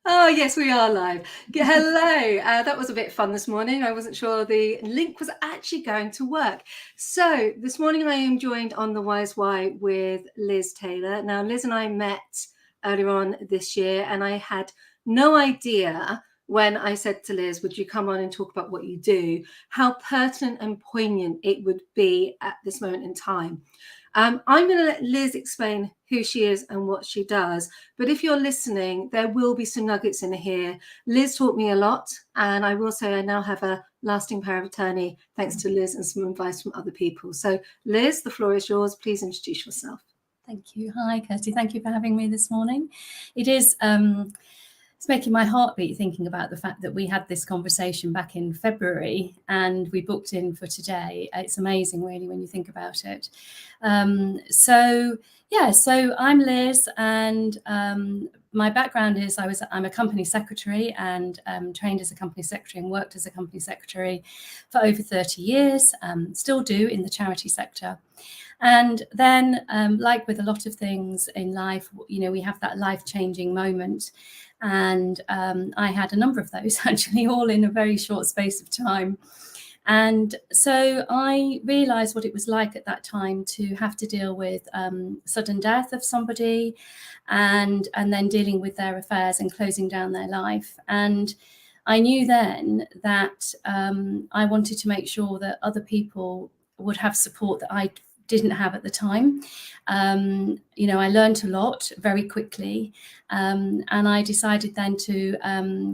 Oh, yes, we are live. Hello. That was a bit fun this morning. I wasn't sure the link was actually going to work. So this morning I am joined on the Wise Why with Liz Taylor. Now, Liz and I met earlier on this year, and I had no idea when I said to Liz, would you come on and talk about what you do, how pertinent and poignant it would be at this moment in time. I'm going to let Liz explain who she is and what she does. But if you're listening, there will be some nuggets in here. Liz taught me a lot. And I will say I now have a lasting power of attorney, thanks to Liz and some advice from other people. So Liz, the floor is yours. Please introduce yourself. Thank you. Hi, Kirsty. Thank you for having me this morning. It is it's making my heart beat thinking about the fact that we had this conversation back in February and we booked in for today. It's amazing, really, when you think about it. So I'm Liz, and my background is I'm a company secretary and trained as a company secretary and worked as a company secretary for over 30 years, still do in the charity sector. And then, like with a lot of things in life, we have that life-changing moment. And I had a number of those, actually, all in a very short space of time. And so I realised what it was like at that time to have to deal with sudden death of somebody and then dealing with their affairs and closing down their life. And I knew then that I wanted to make sure that other people would have support that I didn't have at the time. I learned a lot very quickly, and I decided then to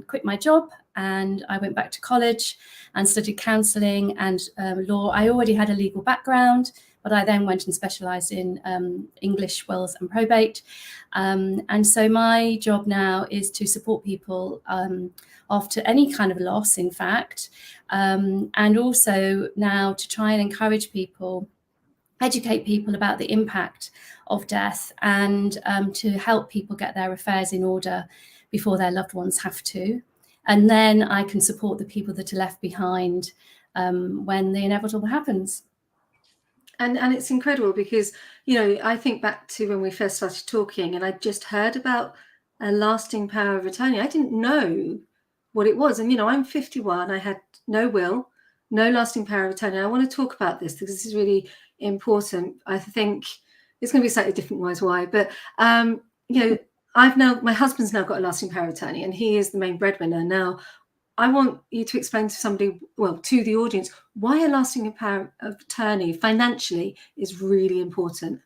quit my job, and I went back to college and studied counselling and law. I already had a legal background, but I then went and specialised in English, wills and probate. And so my job now is to support people after any kind of loss, in fact, and also now to try and encourage people, educate people about the impact of death, and to help people get their affairs in order before their loved ones have to. And then I can support the people that are left behind when the inevitable happens. And it's incredible because, I think back to when we first started talking and I just heard about a lasting power of attorney. I didn't know what it was. And, I'm 51. I had no will, no lasting power of attorney. I want to talk about this because this is really important. I think it's going to be slightly different wise why, but my husband's now got a lasting power of attorney and he is the main breadwinner. Now I want you to explain to the audience, why a lasting power of attorney financially is really important.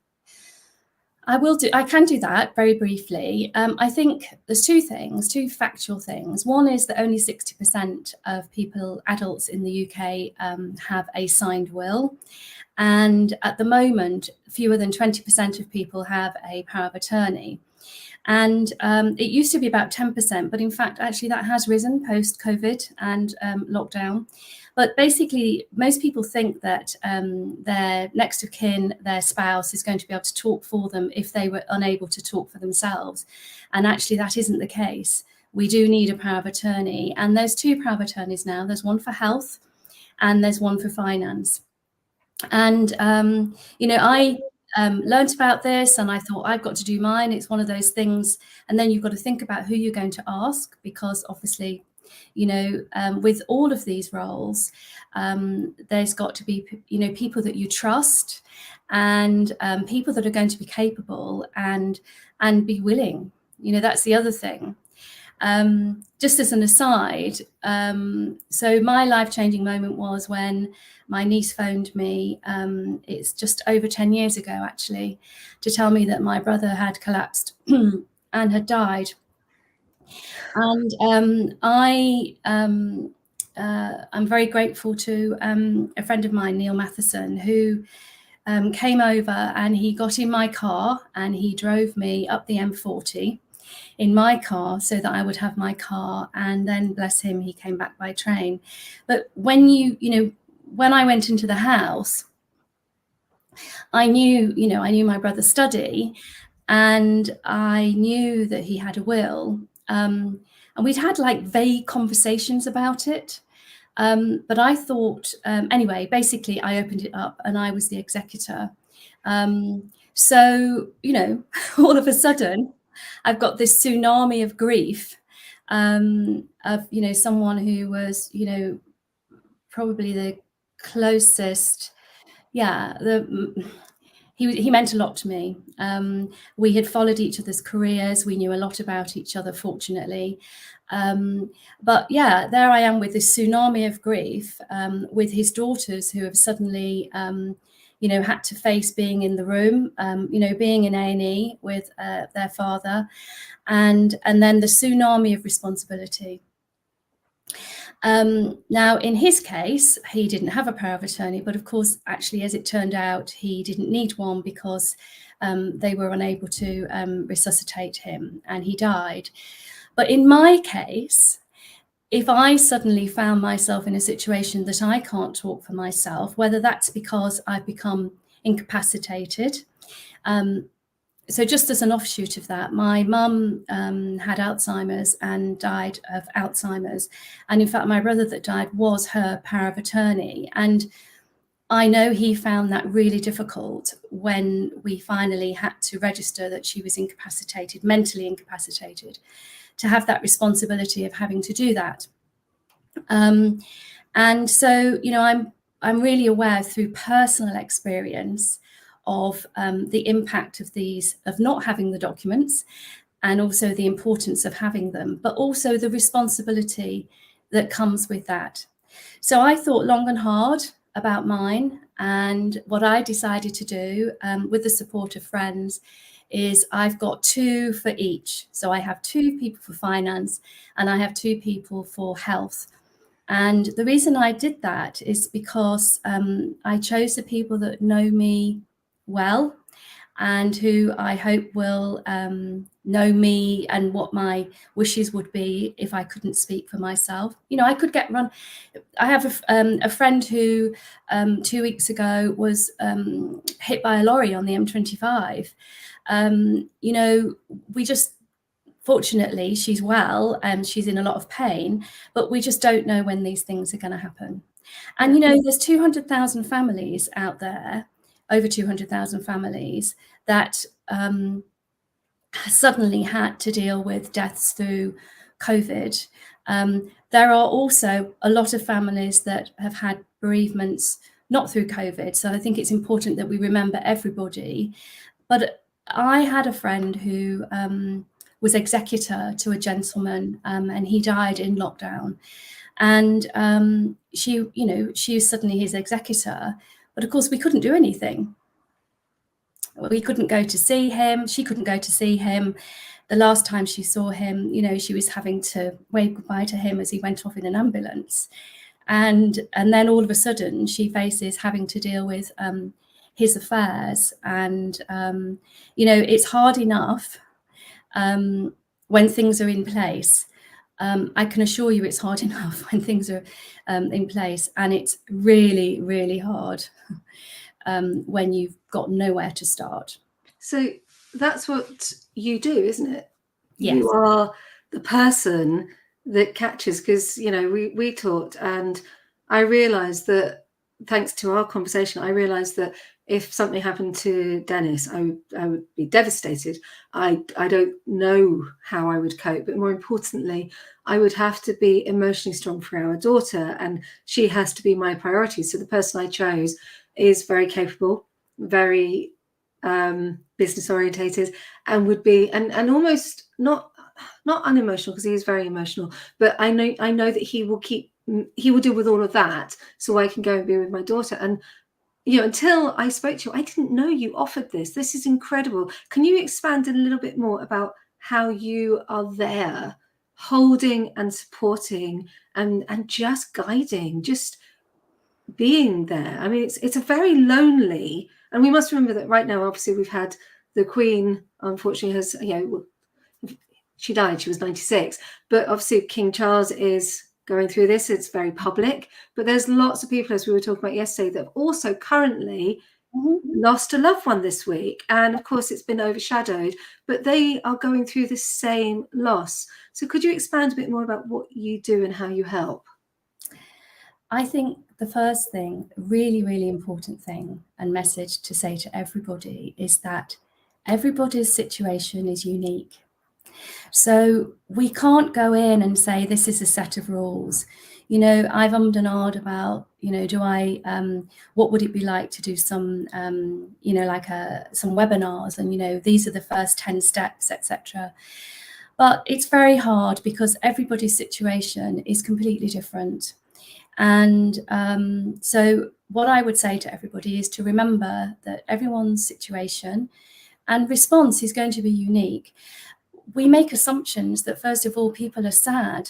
I can do that very briefly. I think there's two factual things. One is that only 60% of adults in the UK have a signed will. And at the moment, fewer than 20% of people have a power of attorney. And it used to be about 10%, but in fact, actually that has risen post-COVID and lockdown. But basically, most people think that their next of kin, their spouse, is going to be able to talk for them if they were unable to talk for themselves. And actually, that isn't the case. We do need a power of attorney. And there's two power of attorneys now. There's one for health and there's one for finance. And, I learned about this and I thought I've got to do mine. It's one of those things. And then you've got to think about who you're going to ask, because obviously, with all of these roles, there's got to be, people that you trust and people that are going to be capable and be willing. That's the other thing. Just as an aside, so my life-changing moment was when my niece phoned me, it's just over 10 years ago actually, to tell me that my brother had collapsed and had died. And I'm very grateful to a friend of mine, Neil Matheson, who came over and he got in my car and he drove me up the M40 in my car so that I would have my car, and then bless him, he came back by train. But when when I went into the house, I knew my brother's study, and I knew that he had a will, and we'd had like vague conversations about it, but I thought anyway, basically I opened it up and I was the executor. So all of a sudden I've got this tsunami of grief, of, you know, someone who was, you know, probably the closest. Yeah, he meant a lot to me. We had followed each other's careers. We knew a lot about each other, fortunately. But yeah, there I am with this tsunami of grief, with his daughters who have suddenly, you know, had to face being in the room, you know, being in A&E with their father, and then the tsunami of responsibility. Now, in his case, he didn't have a power of attorney, but of course, actually, as it turned out, he didn't need one because they were unable to resuscitate him, and he died. But in my case, if I suddenly found myself in a situation that I can't talk for myself, whether that's because I've become incapacitated, so just as an offshoot of that, my mum had Alzheimer's and died of Alzheimer's. And in fact, my brother that died was her power of attorney. And I know he found that really difficult when we finally had to register that she was incapacitated, mentally incapacitated, to have that responsibility of having to do that. And so, you know, I'm really aware through personal experience of the impact of these, of not having the documents, and also the importance of having them, but also the responsibility that comes with that. So I thought long and hard about mine, and what I decided to do, with the support of friends, is I've got 2 for each. So I have 2 people for finance, and I have 2 people for health. And the reason I did that is because I chose the people that know me well, and who I hope will know me and what my wishes would be if I couldn't speak for myself. You know, I could get run. I have a friend who 2 weeks ago was hit by a lorry on the M25. You know, we just, fortunately, she's well and she's in a lot of pain, but we just don't know when these things are going to happen. And, you know, there's 200,000 families out there, over 200,000 families that suddenly had to deal with deaths through COVID. There are also a lot of families that have had bereavements not through COVID. So I think it's important that we remember everybody. But I had a friend who was executor to a gentleman, and he died in lockdown. And she, you know, she was suddenly his executor, but of course we couldn't do anything. We couldn't go to see him. She couldn't go to see him. The last time she saw him, you know, she was having to wave goodbye to him as he went off in an ambulance. And then all of a sudden she faces having to deal with his affairs. And, you know, it's hard enough when things are in place. I can assure you it's hard enough when things are in place, and it's really, really hard when you've got nowhere to start. So that's what you do, isn't it? Yes. You are the person that catches, because, you know, we talked, and I realized that, thanks to our conversation, I realized that if something happened to Dennis, I would be devastated. I don't know how I would cope, but more importantly, I would have to be emotionally strong for our daughter, and she has to be my priority. So the person I chose is very capable, very business orientated, and would be and almost not unemotional, because he is very emotional, but I know that he will deal with all of that, so I can go and be with my daughter. And, you know, until I spoke to you, I didn't know you offered this. This is incredible. Can you expand a little bit more about how you are there, holding and supporting and just guiding, just being there? I mean, it's a very lonely, and we must remember that right now, obviously, we've had the Queen, unfortunately, has, you know, she died, she was 96, but obviously King Charles is going through this. It's very public, but there's lots of people, as we were talking about yesterday, that have also currently lost a loved one this week, and of course it's been overshadowed, but they are going through the same loss. So could you expand a bit more about what you do and how you help? I think the first thing, really, really important thing and message to say to everybody, is that everybody's situation is unique. So we can't go in and say, this is a set of rules. You know, I've ummed and ahed about, you know, what would it be like to do some, you know, like some webinars, and, you know, these are the first 10 steps, etc. But it's very hard because everybody's situation is completely different. And so what I would say to everybody is to remember that everyone's situation and response is going to be unique. We make assumptions that, first of all, people are sad.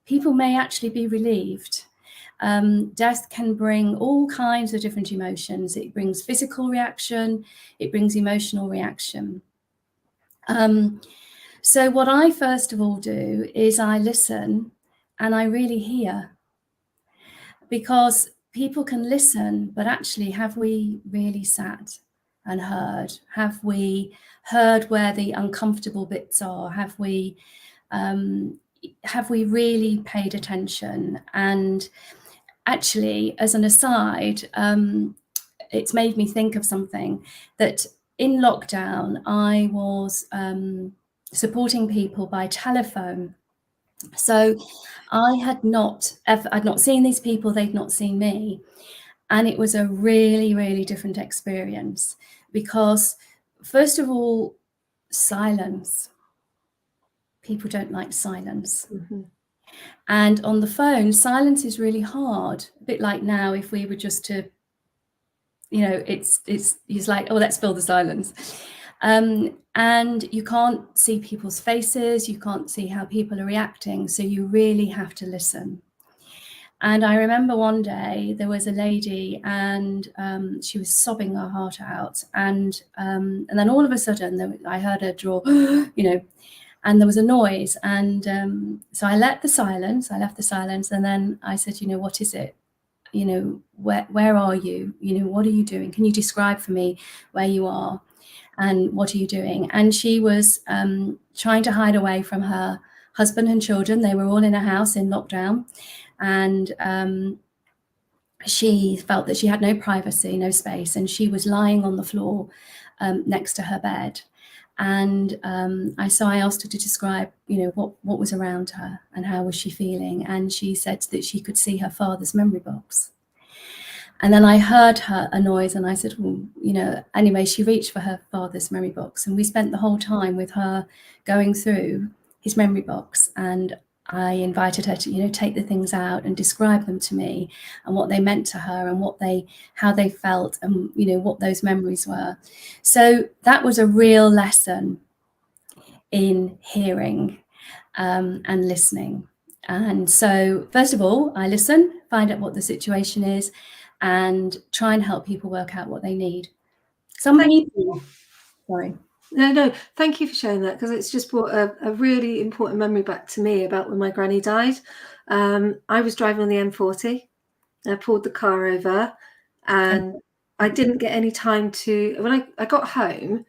People may actually be relieved. Death can bring all kinds of different emotions. It brings physical reaction, it brings emotional reaction. So what I first of all do is I listen and I really hear, because people can listen, but actually, have we really sat and heard? Have we heard where the uncomfortable bits are? Have we really paid attention? And actually, as an aside, it's made me think of something that in lockdown, I was supporting people by telephone. So I'd not seen these people, they'd not seen me. And it was a really, really different experience because, first of all, silence. People don't like silence. Mm-hmm. And on the phone, silence is really hard. A bit like now, if we were just to, you know, it's like, oh, let's fill the silence. And you can't see people's faces, you can't see how people are reacting, so you really have to listen. And I remember one day there was a lady, and she was sobbing her heart out, and then all of a sudden I heard her draw, you know, and there was a noise, and so I left the silence, and then I said, you know, what is it? You know, where are you? You know, what are you doing? Can you describe for me where you are and what are you doing? And she was trying to hide away from her husband and children. They were all in a house in lockdown, and she felt that she had no privacy, no space, and she was lying on the floor next to her bed. And I asked her to describe, you know, what was around her and how was she feeling. And she said that she could see her father's memory box. And then I heard a noise, and I said, well, you know, anyway, she reached for her father's memory box, and we spent the whole time with her going through his memory box. And I invited her to, you know, take the things out and describe them to me and what they meant to her and how they felt, and, you know, what those memories were. So that was a real lesson in hearing and listening. And so, first of all, I listen, find out what the situation is, and try and help people work out what they need. Sorry. No, thank you for sharing that, because it's just brought a really important memory back to me about when my granny died. I was driving on the M40, and I pulled the car over, and I didn't get any time to, when I got home,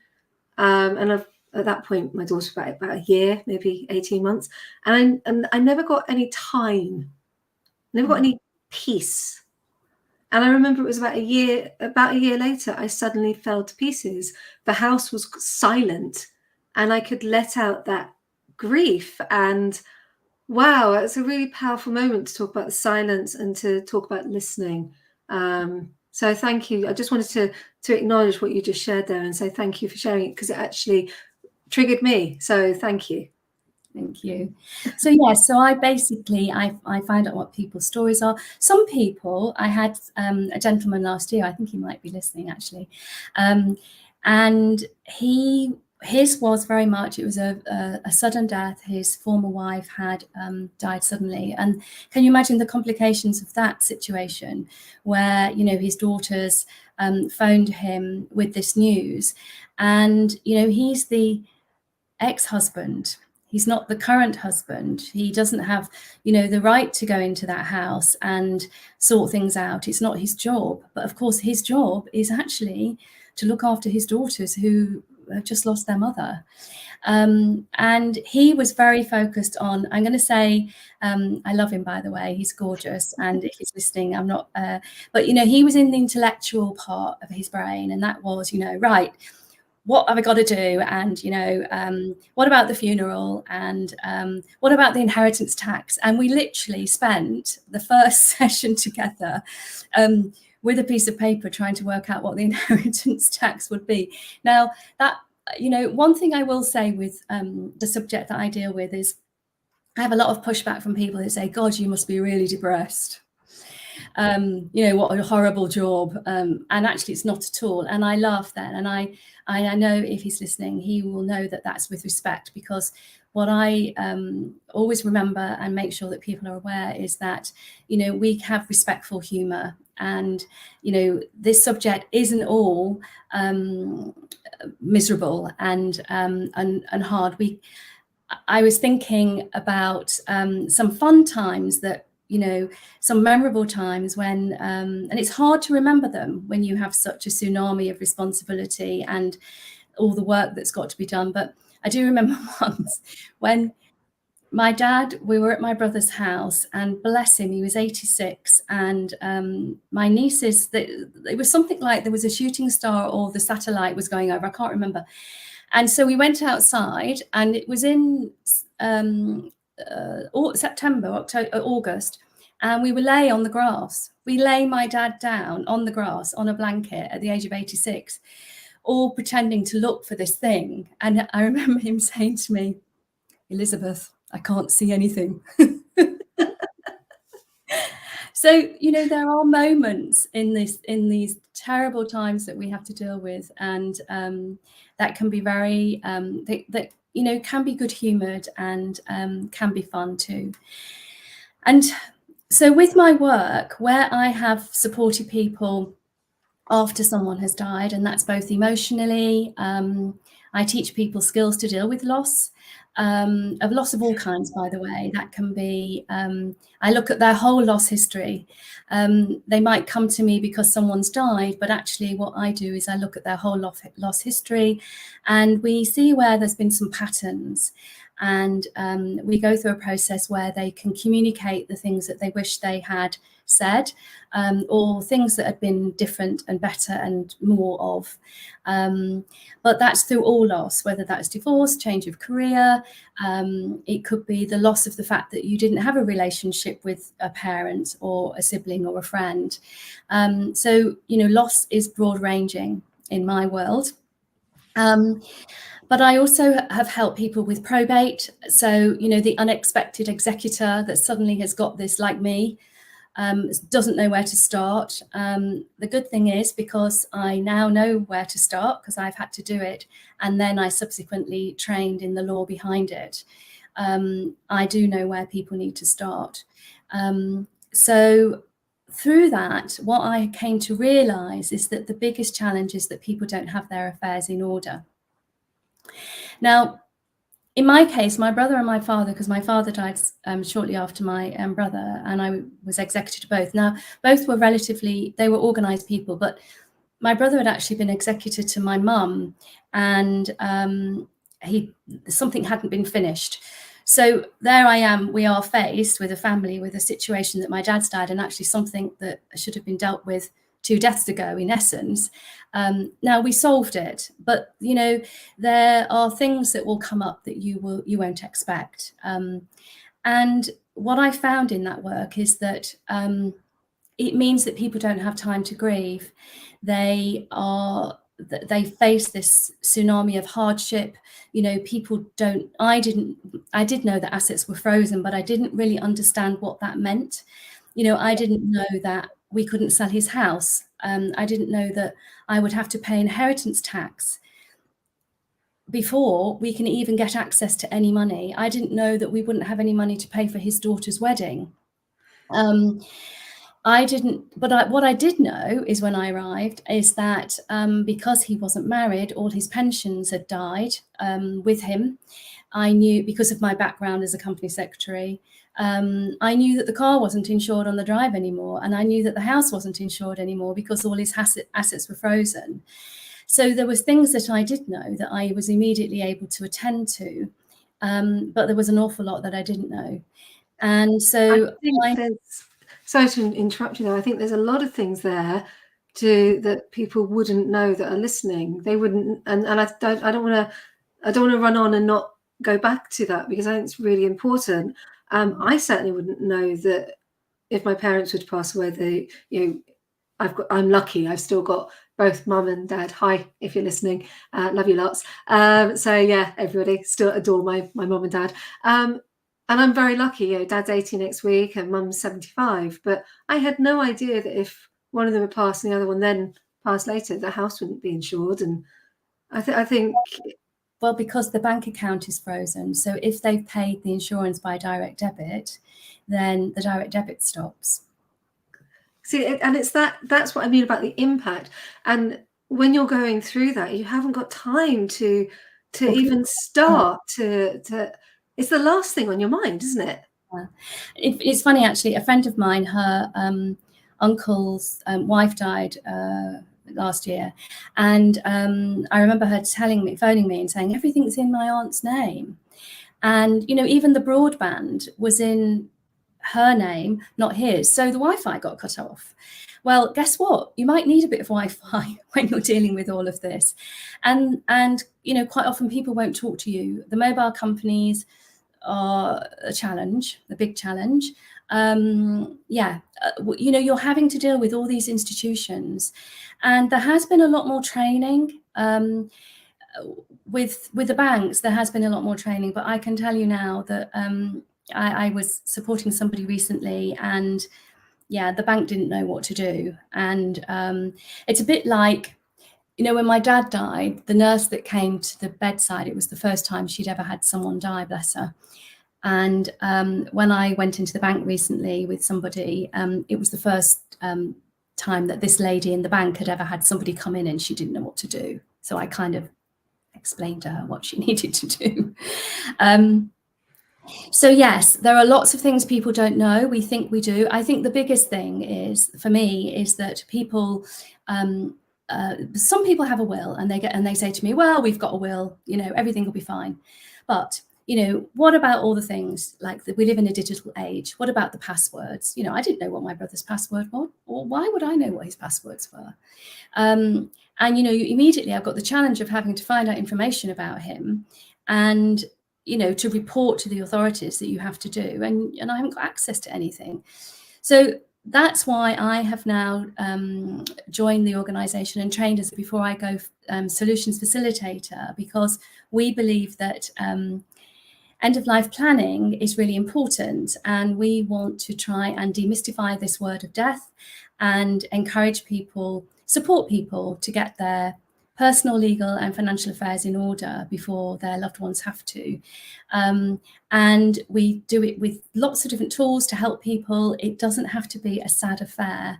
and at that point my daughter was about a year, maybe 18 months, and I never got any time, never got any peace. And I remember it was about a year later, I suddenly fell to pieces. The house was silent, and I could let out that grief. And wow, it's a really powerful moment to talk about the silence and to talk about listening. So thank you. I just wanted to acknowledge what you just shared there and say thank you for sharing it, because it actually triggered me. So thank you. Thank you. So so I find out what people's stories are. Some people, I had a gentleman last year, I think he might be listening actually, and his was very much, it was a sudden death. His former wife had died suddenly, and can you imagine the complications of that situation, where, you know, his daughters phoned him with this news, and, you know, he's the ex-husband. He's not the current husband. He doesn't have, you know, the right to go into that house and sort things out. It's not his job. But of course, his job is actually to look after his daughters who have just lost their mother. And he was very focused on, I'm going to say, I love him, by the way, he's gorgeous. And if he's listening, I'm not, but, you know, he was in the intellectual part of his brain. And that was, you know, right, what have I got to do? And, you know, what about the funeral? And what about the inheritance tax? And we literally spent the first session together with a piece of paper trying to work out what the inheritance tax would be. Now, that, you know, one thing I will say with the subject that I deal with is I have a lot of pushback from people who say, God, you must be really depressed. You know, what a horrible job. And actually it's not at all. And I laugh then. And I know if he's listening, he will know that that's with respect, because what I always remember and make sure that people are aware is that, you know, we have respectful humour, and, you know, this subject isn't all miserable and hard. I was thinking about some fun times that, you know, some memorable times when, and it's hard to remember them when you have such a tsunami of responsibility and all the work that's got to be done. But I do remember once when my dad, we were at my brother's house, and bless him, he was 86, and my nieces, it was something like there was a shooting star or the satellite was going over, I can't remember. And so we went outside, and it was in September, October, August, and we were lay on the grass. We lay my dad down on the grass on a blanket at the age of 86, all pretending to look for this thing. And I remember him saying to me, Elizabeth, I can't see anything. So, you know, there are moments in these terrible times that we have to deal with, and that can be very, that you know, can be good humoured and can be fun too. And so with my work, where I have supported people after someone has died, and that's both emotionally, I teach people skills to deal with loss, of loss of all kinds, by the way. That can be, I look at their whole loss history. They might come to me because someone's died, but actually what I do is I look at their whole loss history, and we see where there's been some patterns. And we go through a process where they can communicate the things that they wish they had said, or things that had been different and better and more of. But that's through all loss, whether that's divorce, change of career. It could be the loss of the fact that you didn't have a relationship with a parent or a sibling or a friend. So, you know, loss is broad ranging in my world. But I also have helped people with probate. So, you know, the unexpected executor that suddenly has got this, like me, doesn't know where to start. The good thing is, because I now know where to start, because I've had to do it, and then I subsequently trained in the law behind it, I do know where people need to start. So through that, what I came to realise is that the biggest challenge is that people don't have their affairs in order. Now, in my case, my brother and my father, because my father died shortly after my brother, and I was executor to both. Now, both were they were organised people, but my brother had actually been executor to my mum, and something hadn't been finished. So there I am, we are faced with a family with a situation that my dad's died, and actually something that should have been dealt with 2 deaths ago, in essence. Now we solved it, but you know, there are things that will come up that you won't expect. And what I found in that work is that it means that people don't have time to grieve. They face this tsunami of hardship. You know, people don't. I did know that assets were frozen, but I didn't really understand what that meant. You know, I didn't know that we couldn't sell his house. I didn't know that I would have to pay inheritance tax before we can even get access to any money. I didn't know that we wouldn't have any money to pay for his daughter's wedding. I didn't, but what I did know is when I arrived is that because he wasn't married, all his pensions had died with him. I knew, because of my background as a company secretary, I knew that the car wasn't insured on the drive anymore, and I knew that the house wasn't insured anymore because all his assets were frozen. So there was things that I did know that I was immediately able to attend to, but there was an awful lot that I didn't know. And so sorry to interrupt you there. I think there's a lot of things there that people wouldn't know that are listening. They wouldn't, and I don't want to run on and not go back to that, because I think it's really important. I certainly wouldn't know that if my parents were to pass away, I'm lucky. I've still got both mum and dad. Hi, if you're listening, love you lots. So yeah, everybody, still adore my mum and dad. And I'm very lucky. Dad's 80 next week and mum's 75. But I had no idea that if one of them had passed and the other one then passed later, the house wouldn't be insured. And I think. Well, because the bank account is frozen. So if they've paid the insurance by direct debit, then the direct debit stops. See, and that's what I mean about the impact. And when you're going through that, you haven't got time to even start to it's the last thing on your mind, isn't it? Yeah. It's funny, actually. A friend of mine, her uncle's wife died last year, and I remember her phoning me and saying, everything's in my aunt's name. And even the broadband was in her name, not his, so the Wi-Fi got cut off. Well, guess what? You might need a bit of Wi-Fi when you're dealing with all of this, and quite often people won't talk to you. The mobile companies are a big challenge. You're having to deal with all these institutions, and there has been a lot more training. With the banks, there has been a lot more training, but I can tell you now that I was supporting somebody recently, and the bank didn't know what to do. And it's a bit like, when my dad died, the nurse that came to the bedside, it was the first time she'd ever had someone die, bless her. And when I went into the bank recently with somebody, it was the first time that this lady in the bank had ever had somebody come in and she didn't know what to do. So I kind of explained to her what she needed to do. So yes, there are lots of things people don't know. We think we do. I think the biggest thing for me is that people, some people have a will and they say to me, well, we've got a will, everything will be fine. But what about all the things like that? We live in a digital age. What about the passwords? I didn't know what my brother's password was, or why would I know what his passwords were? And immediately I've got the challenge of having to find out information about him, and to report to the authorities that you have to do, and I haven't got access to anything. So that's why I have now joined the organisation and trained as Before I Go solutions facilitator, because we believe that end-of-life planning is really important, and we want to try and demystify this word of death and encourage people, support people to get their personal, legal and financial affairs in order before their loved ones have to. And we do it with lots of different tools to help people. It doesn't have to be a sad affair.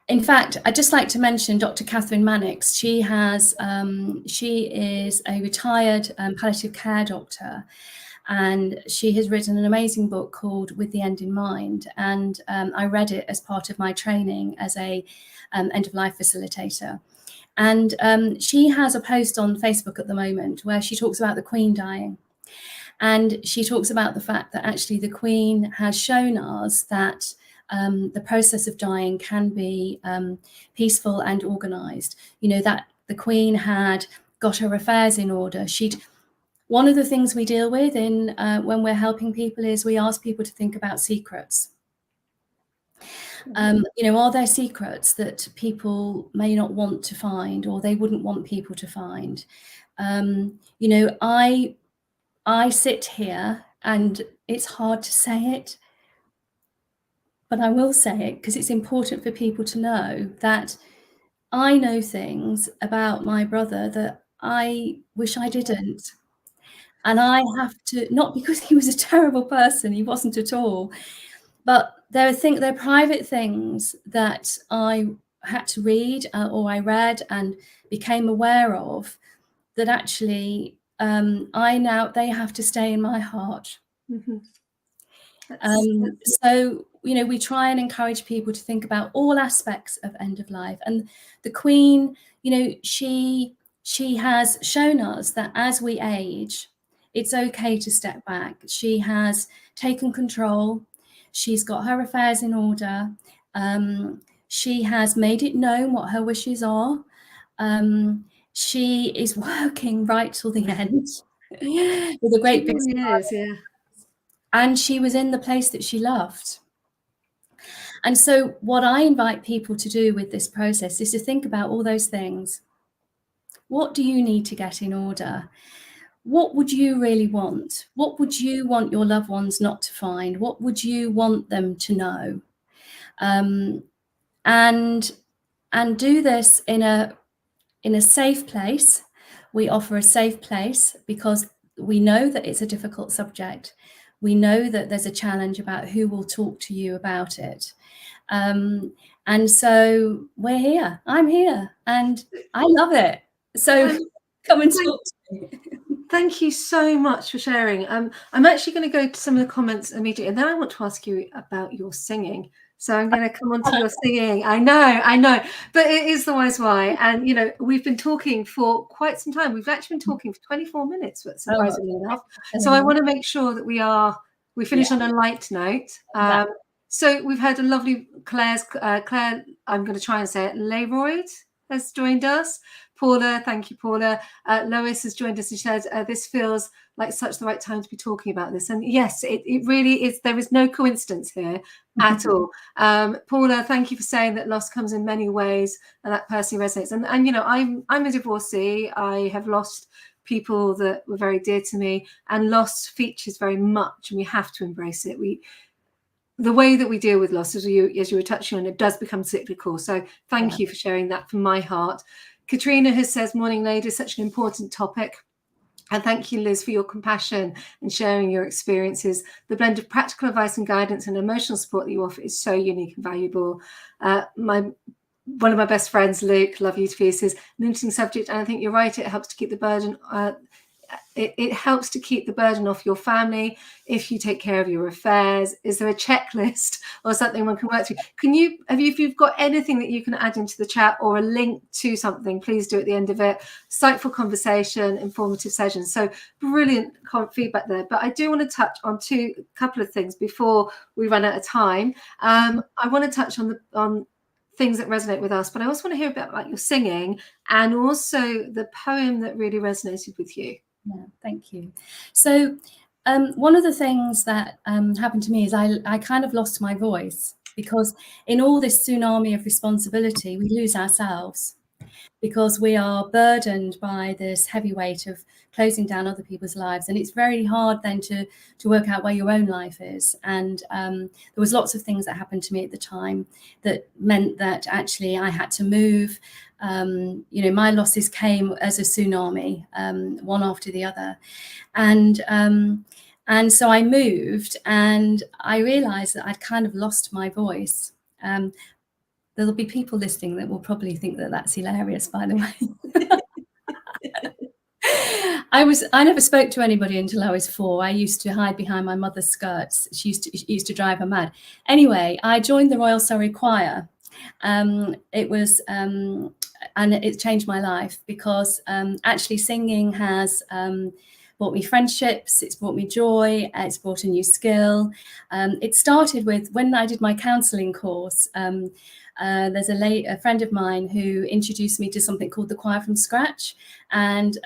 In fact, I'd just like to mention Dr. Catherine Mannix. She is a retired palliative care doctor, and she has written an amazing book called With the End in Mind. And I read it as part of my training as a end-of-life facilitator. And she has a post on Facebook at the moment where she talks about the Queen dying. And she talks about the fact that actually the Queen has shown us that the process of dying can be peaceful and organised. That the Queen had got her affairs in order. One of the things we deal with when we're helping people is we ask people to think about secrets. Are there secrets that people may not want to find, or they wouldn't want people to find? I sit here, and it's hard to say it, but I will say it because it's important for people to know that I know things about my brother that I wish I didn't. And I have to, not because he was a terrible person, he wasn't at all, but there are private things that I had to read or I read and became aware of that actually they have to stay in my heart. Mm-hmm. So, we try and encourage people to think about all aspects of end of life. And the Queen, she has shown us that as we age, it's okay to step back. She has taken control. She's got her affairs in order. She has made it known what her wishes are. She is working right till the end with a great She big really smile. is, yeah. And she was in the place that she loved. And so what I invite people to do with this process is to think about all those things. What do you need to get in order? What would you really want? What would you want your loved ones not to find? What would you want them to know? And do this in a safe place. We offer a safe place because we know that it's a difficult subject. We know that there's a challenge about who will talk to you about it. And so we're here. I'm here and I love it. So come and talk to me. Thank you so much for sharing. I'm actually going to go to some of the comments immediately, and then I want to ask you about your singing. So I'm going to come on to your singing. I know, but it is the Wise Why. And, you know, we've been talking for quite some time. We've actually been talking for 24 minutes, but surprisingly enough. So I want to make sure that we finish on a light note. So we've had a lovely Claire, I'm going to try and say it, Leroyd has joined us. Paula, thank you, Paula. Lois has joined us and said, this feels like such the right time to be talking about this. And yes, it really is. There is no coincidence here at all. Paula, thank you for saying that loss comes in many ways and that personally resonates. And you know, I'm a divorcee. I have lost people that were very dear to me, and loss features very much, and we have to embrace it. The way that we deal with loss, as you were touching on, it does become cyclical. So thank you for sharing that from my heart. Katrina has says, morning ladies, such an important topic. And thank you, Liz, for your compassion and sharing your experiences. The blend of practical advice and guidance and emotional support that you offer is so unique and valuable. One of my best friends, Luke, love you to pieces, an interesting subject. And I think you're right, it helps to keep the burden it helps to keep the burden off your family if you take care of your affairs. Is there a checklist or something one can work through? If you've got anything that you can add into the chat or a link to something, please do at the end of it. Insightful conversation, informative sessions. So brilliant feedback there. But I do want to touch on a couple of things before we run out of time. I want to touch on things that resonate with us, but I also want to hear a bit about your singing and also the poem that really resonated with you. Yeah, thank you. So one of the things that happened to me is I kind of lost my voice, because in all this tsunami of responsibility, we lose ourselves because we are burdened by this heavy weight of closing down other people's lives. And it's very hard then to work out where your own life is. And there was lots of things that happened to me at the time that meant that actually I had to move. You know, my losses came as a tsunami, one after the other. And so I moved and I realized that I'd kind of lost my voice. There'll be people listening that will probably think that that's hilarious, by the way. I never spoke to anybody until I was 4. I used to hide behind my mother's skirts. She used to drive her mad. Anyway, I joined the Royal Surrey Choir. It was, and it changed my life because actually singing has brought me friendships, it's brought me joy, it's brought a new skill. It started with when I did my counselling course. There's a friend of mine who introduced me to something called the Choir from Scratch, and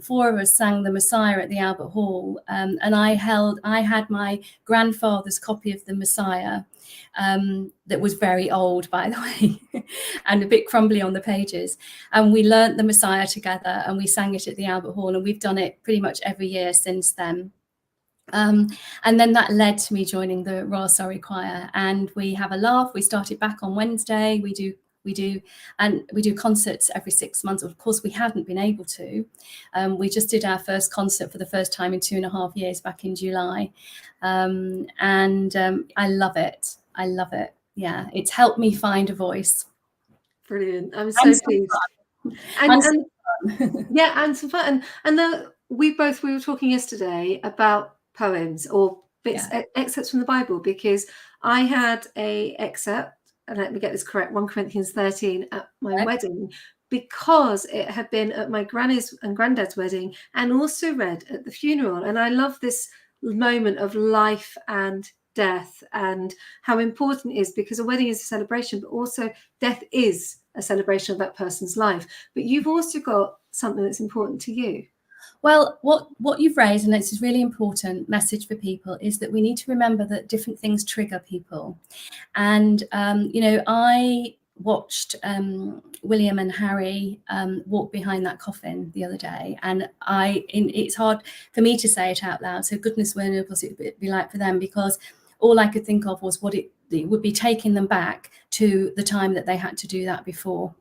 4 of us sang the Messiah at the Albert Hall, and I had my grandfather's copy of the Messiah, that was very old, by the way, and a bit crumbly on the pages, and we learnt the Messiah together and we sang it at the Albert Hall, and we've done it pretty much every year since then. And then that led to me joining the Royal Surrey Choir, and we have a laugh. We started back on Wednesday. We do concerts every 6 months. Of course, we hadn't been able to. We just did our first concert for the first time in 2.5 years back in July, and I love it. I love it. Yeah, it's helped me find a voice. Brilliant. I'm so pleased. And yeah, and some fun. And we were talking yesterday about poems or bits, excerpts from the Bible, because I had a excerpt, and let me get this correct, 1 Corinthians 13 at my wedding, because it had been at my granny's and granddad's wedding and also read at the funeral. And I love this moment of life and death and how important it is, because a wedding is a celebration, but also death is a celebration of that person's life. But you've also got something that's important to you. Well, what you've raised, and it's a really important message for people, is that we need to remember that different things trigger people. And, I watched William and Harry walk behind that coffin the other day, and it's hard for me to say it out loud. So goodness knows what it would be like for them, because all I could think of was what it would be taking them back to the time that they had to do that before.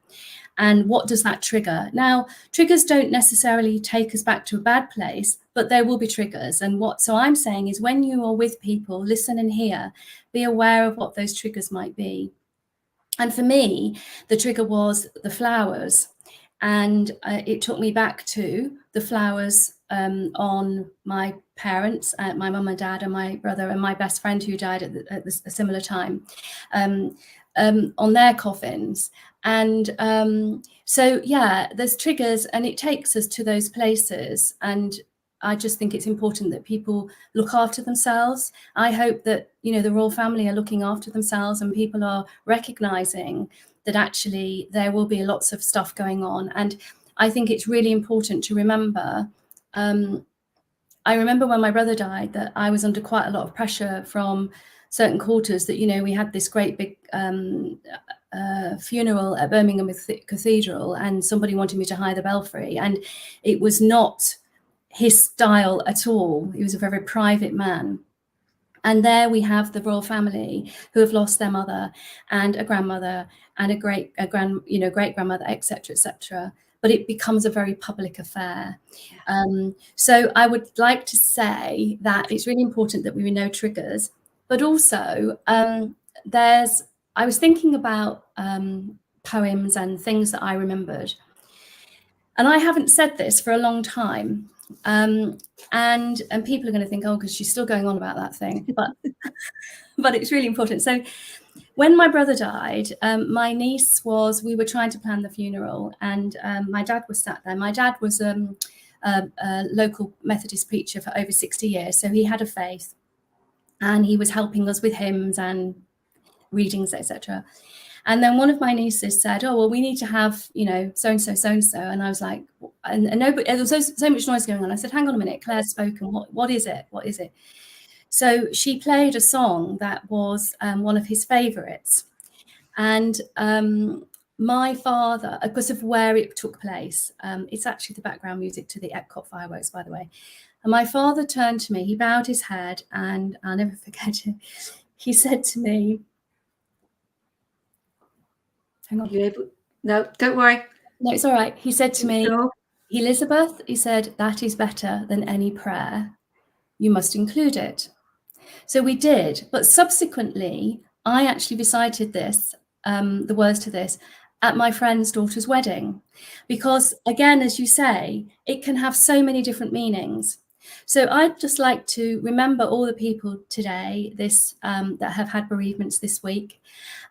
And what does that trigger? Now, triggers don't necessarily take us back to a bad place, but there will be triggers. And so I'm saying is, when you are with people, listen and hear, be aware of what those triggers might be. And for me, the trigger was the flowers. And it took me back to the flowers on my parents, my mum and dad and my brother and my best friend who died at a similar time, on their coffins. And so, yeah, there's triggers, and it takes us to those places. And I just think it's important that people look after themselves. I hope that, the royal family are looking after themselves, and people are recognizing that actually there will be lots of stuff going on. And I think it's really important to remember. I remember when my brother died that I was under quite a lot of pressure from certain quarters that, we had this great big funeral at Birmingham Cathedral, and somebody wanted me to hire the belfry, and it was not his style at all. He was a very private man. And there we have the royal family who have lost their mother and a grandmother and a great grandmother, etc., etc. But it becomes a very public affair. So I would like to say that it's really important that we know triggers, but also I was thinking about poems and things that I remembered. And I haven't said this for a long time. And people are going to think, oh, because she's still going on about that thing. But it's really important. So when my brother died, my niece we were trying to plan the funeral, and my dad was sat there. My dad was a local Methodist preacher for over 60 years. So he had a faith, and he was helping us with hymns and readings, etc. And then one of my nieces said, oh, well, we need to have, so-and-so, so-and-so. And I was like, and nobody, there was so much noise going on. I said, hang on a minute, Claire's spoken. What is it? What is it? So she played a song that was one of his favorites. And my father, because of where it took place, it's actually the background music to the Epcot fireworks, by the way. And my father turned to me, he bowed his head, and I'll never forget it. He said to me, hang on. No, don't worry. No, it's all right. He said to me, Elizabeth, he said, that is better than any prayer. You must include it. So we did. But subsequently, I actually recited this, the words to this, at my friend's daughter's wedding. Because, again, as you say, it can have so many different meanings. So I'd just like to remember all the people today that have had bereavements this week,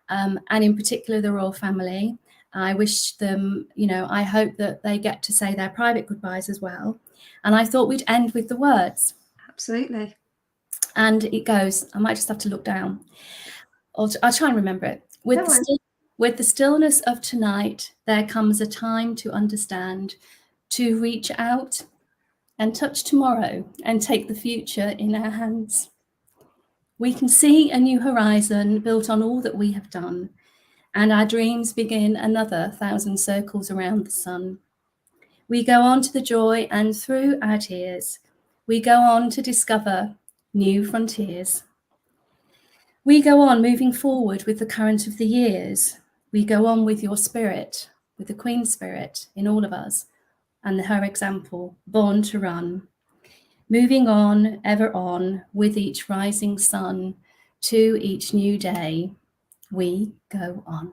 and in particular the royal family. I wish them, I hope that they get to say their private goodbyes as well. And I thought we'd end with the words. Absolutely. And it goes, I might just have to look down. I'll try and remember it. With the stillness of tonight, there comes a time to understand, to reach out and touch tomorrow and take the future in our hands. We can see a new horizon built on all that we have done, and our dreams begin another 1,000 circles around the sun. We go on to the joy, and through our tears, we go on to discover new frontiers. We go on moving forward with the current of the years. We go on with your spirit, with the Queen's spirit in all of us, and her example, born to run. Moving on, ever on, with each rising sun, to each new day, we go on.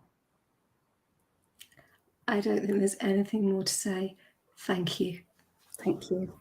I don't think there's anything more to say. Thank you. Thank you.